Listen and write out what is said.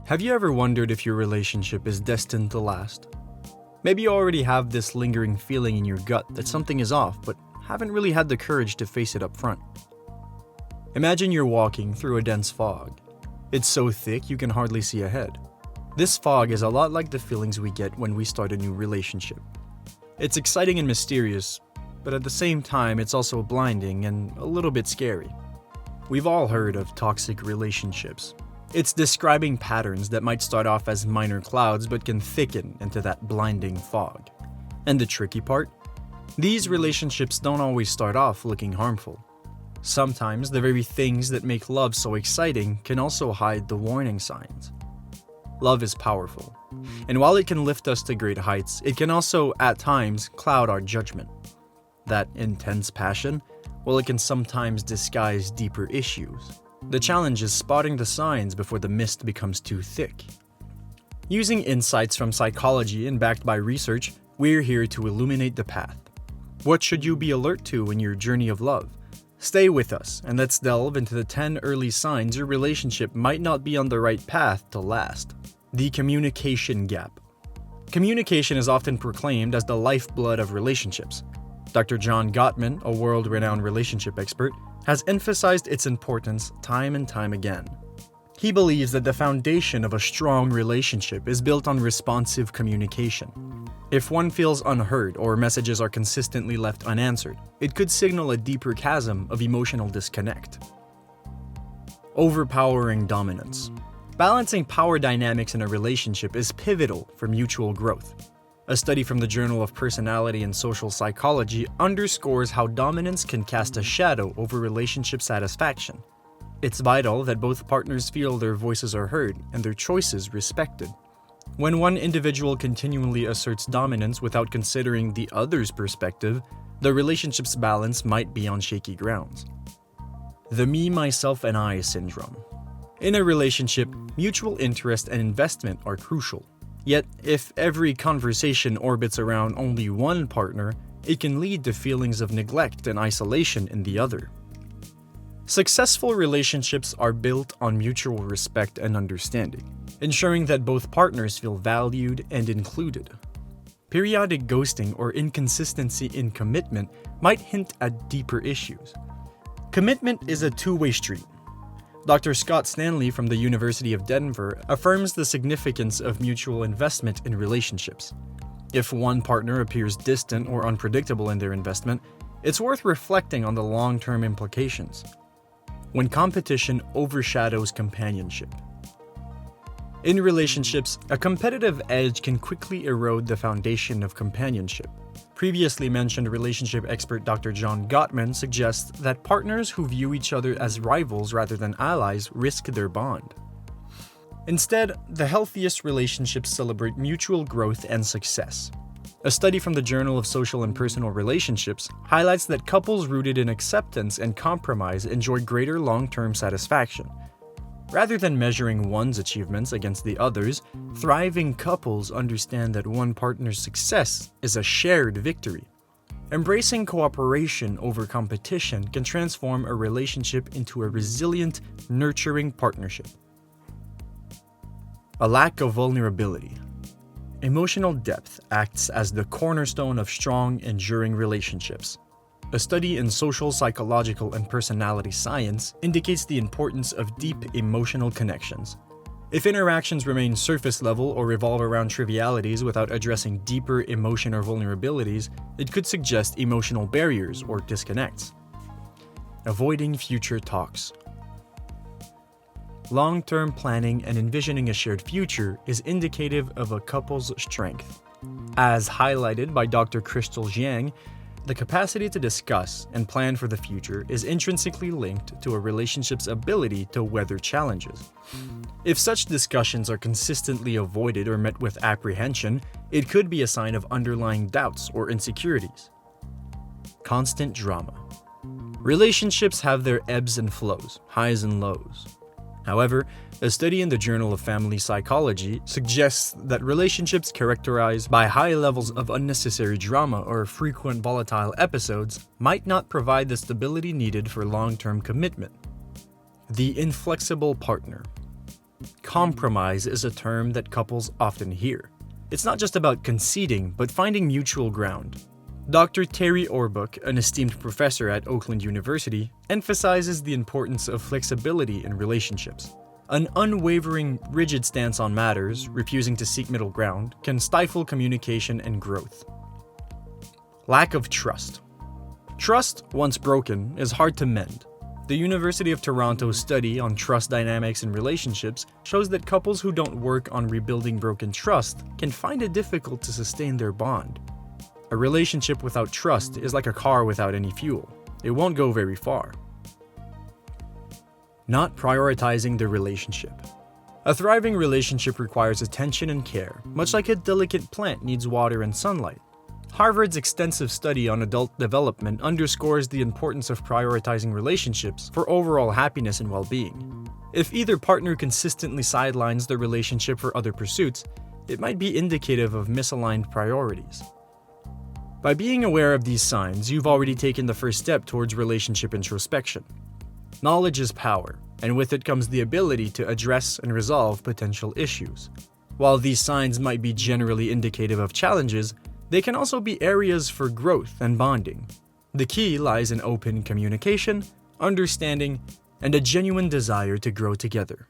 Have you ever wondered if your relationship is destined to last? Maybe you already have this lingering feeling in your gut that something is off, but haven't really had the courage to face it up front. Imagine you're walking through a dense fog. It's so thick you can hardly see ahead. This fog is a lot like the feelings we get when we start a new relationship. It's exciting and mysterious, but at the same time it's also blinding and a little bit scary. We've all heard of toxic relationships. It's describing patterns that might start off as minor clouds but can thicken into that blinding fog. And the tricky part? These relationships don't always start off looking harmful. Sometimes the very things that make love so exciting can also hide the warning signs. Love is powerful, and while it can lift us to great heights, it can also, at times, cloud our judgment. That intense passion, well, it can sometimes disguise deeper issues. The challenge is spotting the signs before the mist becomes too thick. Using insights from psychology and backed by research, we're here to illuminate the path. What should you be alert to in your journey of love? Stay with us and let's delve into the 10 early signs your relationship might not be on the right path to last. The communication gap. Communication is often proclaimed as the lifeblood of relationships. Dr. John Gottman, a world-renowned relationship expert, has emphasized its importance time and time again. He believes that the foundation of a strong relationship is built on responsive communication. If one feels unheard or messages are consistently left unanswered, it could signal a deeper chasm of emotional disconnect. Overpowering dominance. Balancing power dynamics in a relationship is pivotal for mutual growth. A study from the Journal of Personality and Social Psychology underscores how dominance can cast a shadow over relationship satisfaction. It's vital that both partners feel their voices are heard and their choices respected. When one individual continually asserts dominance without considering the other's perspective, the relationship's balance might be on shaky grounds. The me, myself, and I syndrome. In a relationship, mutual interest and investment are crucial. Yet, if every conversation orbits around only one partner, it can lead to feelings of neglect and isolation in the other. Successful relationships are built on mutual respect and understanding, ensuring that both partners feel valued and included. Periodic ghosting or inconsistency in commitment might hint at deeper issues. Commitment is a two-way street. Dr. Scott Stanley from the University of Denver affirms the significance of mutual investment in relationships. If one partner appears distant or unpredictable in their investment, it's worth reflecting on the long-term implications. When competition overshadows companionship. In relationships, a competitive edge can quickly erode the foundation of companionship. Previously mentioned relationship expert Dr. John Gottman suggests that partners who view each other as rivals rather than allies risk their bond. Instead, the healthiest relationships celebrate mutual growth and success. A study from the Journal of Social and Personal Relationships highlights that couples rooted in acceptance and compromise enjoy greater long-term satisfaction. Rather than measuring one's achievements against the other's, thriving couples understand that one partner's success is a shared victory. Embracing cooperation over competition can transform a relationship into a resilient, nurturing partnership. A lack of vulnerability. Emotional depth acts as the cornerstone of strong, enduring relationships. A study in social, psychological, and personality science indicates the importance of deep emotional connections. If interactions remain surface level or revolve around trivialities without addressing deeper emotion or vulnerabilities, it could suggest emotional barriers or disconnects. Avoiding future talks. Long-term planning and envisioning a shared future is indicative of a couple's strength. As highlighted by Dr. Crystal Jiang, the capacity to discuss and plan for the future is intrinsically linked to a relationship's ability to weather challenges. If such discussions are consistently avoided or met with apprehension, it could be a sign of underlying doubts or insecurities. Constant drama. Relationships have their ebbs and flows, highs and lows. However, a study in the Journal of Family Psychology suggests that relationships characterized by high levels of unnecessary drama or frequent volatile episodes might not provide the stability needed for long-term commitment. The inflexible partner. Compromise is a term that couples often hear. It's not just about conceding, but finding mutual ground. Dr. Terry Orbuch, an esteemed professor at Oakland University, emphasizes the importance of flexibility in relationships. An unwavering, rigid stance on matters, refusing to seek middle ground, can stifle communication and growth. Lack of trust. Trust, once broken, is hard to mend. The University of Toronto's study on trust dynamics in relationships shows that couples who don't work on rebuilding broken trust can find it difficult to sustain their bond. A relationship without trust is like a car without any fuel. It won't go very far. Not prioritizing the relationship. A thriving relationship requires attention and care, much like a delicate plant needs water and sunlight. Harvard's extensive study on adult development underscores the importance of prioritizing relationships for overall happiness and well-being. If either partner consistently sidelines the relationship for other pursuits, it might be indicative of misaligned priorities. By being aware of these signs, you've already taken the first step towards relationship introspection. Knowledge is power, and with it comes the ability to address and resolve potential issues. While these signs might be generally indicative of challenges, they can also be areas for growth and bonding. The key lies in open communication, understanding, and a genuine desire to grow together.